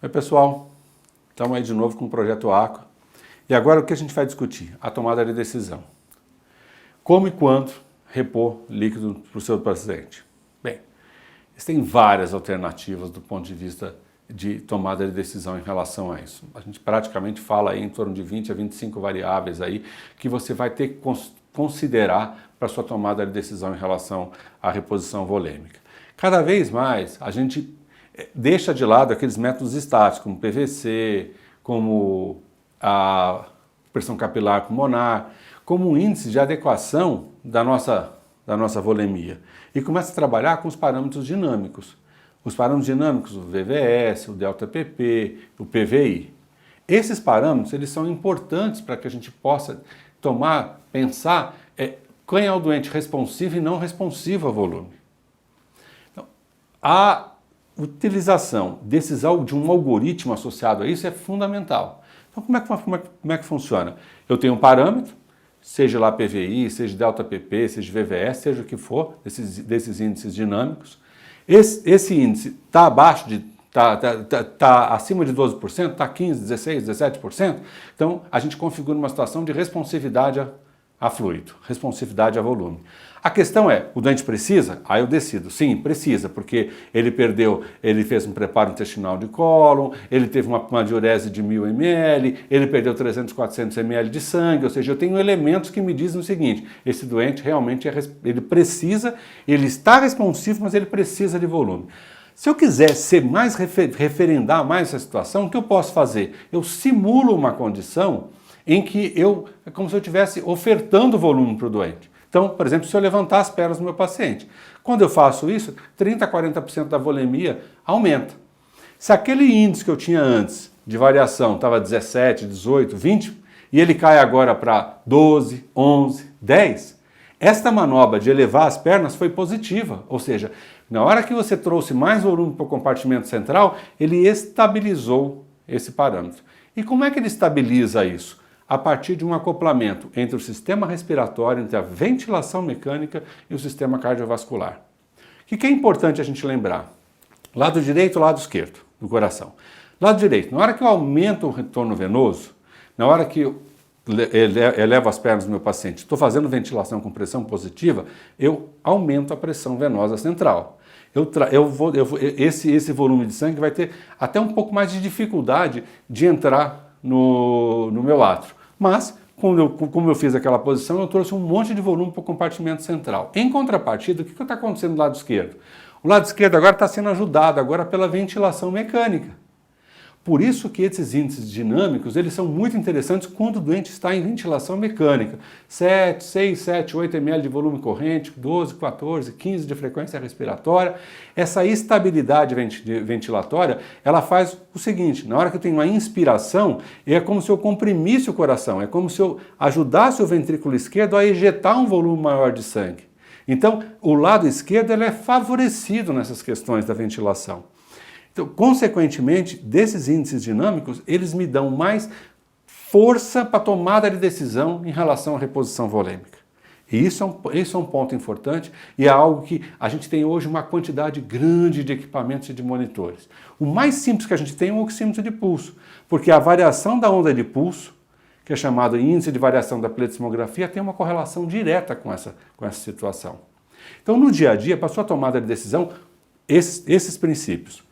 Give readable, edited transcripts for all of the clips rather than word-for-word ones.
Oi pessoal, estamos aí de novo com o Projeto Aqua. E agora o que a gente vai discutir? A tomada de decisão. Como e quando repor líquido para o seu paciente? Bem, existem várias alternativas do ponto de vista de tomada de decisão em relação a isso. A gente praticamente fala aí em torno de 20 a 25 variáveis aí que você vai ter que considerar para sua tomada de decisão em relação à reposição volêmica. Cada vez mais a gente deixa de lado aqueles métodos estáticos, como PVC, como a pressão capilar pulmonar, como um índice de adequação da nossa volemia. E começa a trabalhar com os parâmetros dinâmicos. Os parâmetros dinâmicos, o VVS, o ΔPP, o PVI. Esses parâmetros eles são importantes para que a gente possa pensar quem é o doente responsivo e não responsivo ao volume. Então, a utilização de um algoritmo associado a isso é fundamental. Então, como é que funciona? Eu tenho um parâmetro, seja lá PVI, seja ΔPP, seja VVS, seja o que for, desses índices dinâmicos. Esse índice está abaixo está acima de 12%, está 15%, 16%, 17%. Então, a gente configura uma situação de responsividade a fluido, responsividade a volume. A questão é, o doente precisa? Aí eu decido, sim, precisa, porque ele fez um preparo intestinal de cólon, ele teve uma diurese de 1000 ml, ele perdeu 300, 400 ml de sangue, ou seja, eu tenho elementos que me dizem o seguinte, esse doente realmente ele está responsivo, mas ele precisa de volume. Se eu quiser referendar mais essa situação, o que eu posso fazer? Eu simulo uma condição em que é como se eu estivesse ofertando volume para o doente. Então, por exemplo, se eu levantar as pernas do meu paciente, quando eu faço isso, 30% a 40% da volemia aumenta. Se aquele índice que eu tinha antes de variação estava 17, 18, 20, e ele cai agora para 12, 11, 10, esta manobra de elevar as pernas foi positiva, ou seja, na hora que você trouxe mais volume para o compartimento central, ele estabilizou esse parâmetro. E como é que ele estabiliza isso? A partir de um acoplamento entre o sistema respiratório, entre a ventilação mecânica e o sistema cardiovascular. O que é importante a gente lembrar? Lado direito, lado esquerdo do coração. Lado direito, na hora que eu aumento o retorno venoso, na hora que eu elevo as pernas do meu paciente, estou fazendo ventilação com pressão positiva, eu aumento a pressão venosa central. Esse volume de sangue vai ter até um pouco mais de dificuldade de entrar no meu átrio. Mas, como eu fiz aquela posição, eu trouxe um monte de volume para o compartimento central. Em contrapartida, o que está acontecendo do lado esquerdo? O lado esquerdo agora está sendo ajudado agora pela ventilação mecânica. Por isso que esses índices dinâmicos, eles são muito interessantes quando o doente está em ventilação mecânica. 6, 7, 8 ml de volume corrente, 12, 14, 15 de frequência respiratória. Essa estabilidade ventilatória, ela faz o seguinte, na hora que eu tenho uma inspiração, é como se eu comprimisse o coração, é como se eu ajudasse o ventrículo esquerdo a ejetar um volume maior de sangue. Então, o lado esquerdo ele é favorecido nessas questões da ventilação. Então, consequentemente, desses índices dinâmicos, eles me dão mais força para a tomada de decisão em relação à reposição volêmica. E isso é um ponto importante e é algo que a gente tem hoje uma quantidade grande de equipamentos e de monitores. O mais simples que a gente tem é o oxímetro de pulso, porque a variação da onda de pulso, que é chamado índice de variação da pletismografia, tem uma correlação direta com essa situação. Então, no dia a dia, para a sua tomada de decisão, esses princípios.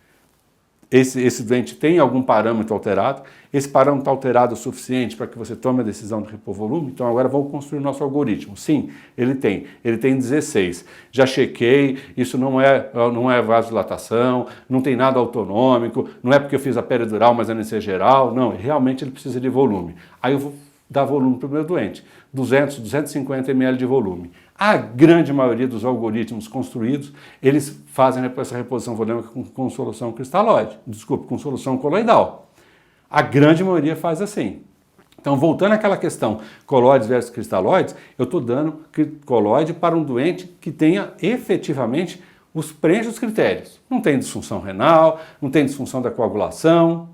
Esse doente tem algum parâmetro alterado, esse parâmetro está alterado o suficiente para que você tome a decisão de repor volume, então agora vamos construir o nosso algoritmo. Sim, ele tem 16. Já chequei, isso não é vasodilatação, não tem nada autonômico, não é porque eu fiz a peridural, mas a anestesia geral, não, realmente ele precisa de volume. Aí eu vou dar volume para o meu doente, 200, 250 ml de volume. A grande maioria dos algoritmos construídos, eles fazem essa reposição volêmica com solução cristalóide, com solução coloidal. A grande maioria faz assim. Então, voltando àquela questão colóides versus cristalóides, eu estou dando colóide para um doente que tenha efetivamente os preenche critérios. Não tem disfunção renal, não tem disfunção da coagulação.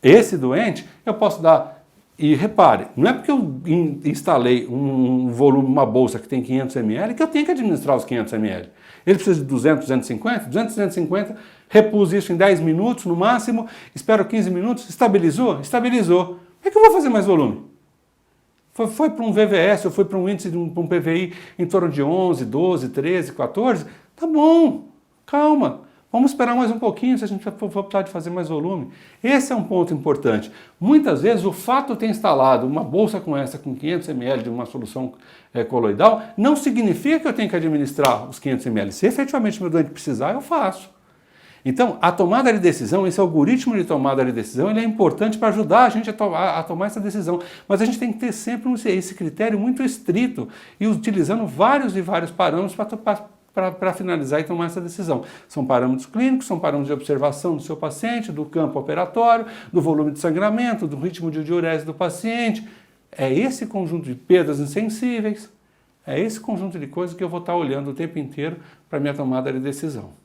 Esse doente, eu posso dar E repare, não é porque eu instalei um volume, uma bolsa que tem 500 ml, que eu tenho que administrar os 500 ml. Ele precisa de 200, 250? 200, 250, repus isso em 10 minutos no máximo, espero 15 minutos, estabilizou? Estabilizou. Por que eu vou fazer mais volume? Foi para um VVS, ou foi para um índice de um PVI em torno de 11, 12, 13, 14? Tá bom, calma. Vamos esperar mais um pouquinho se a gente for optar de fazer mais volume. Esse é um ponto importante. Muitas vezes o fato de ter instalado uma bolsa com essa, com 500 ml de uma solução coloidal, não significa que eu tenho que administrar os 500 ml. Se efetivamente meu doente precisar, eu faço. Então, a tomada de decisão, esse algoritmo de tomada de decisão, ele é importante para ajudar a gente a tomar essa decisão. Mas a gente tem que ter sempre esse critério muito estrito e utilizando vários e vários parâmetros para finalizar e tomar essa decisão. São parâmetros clínicos, são parâmetros de observação do seu paciente, do campo operatório, do volume de sangramento, do ritmo de diurese do paciente. É esse conjunto de perdas insensíveis, é esse conjunto de coisas que eu vou estar olhando o tempo inteiro para minha tomada de decisão.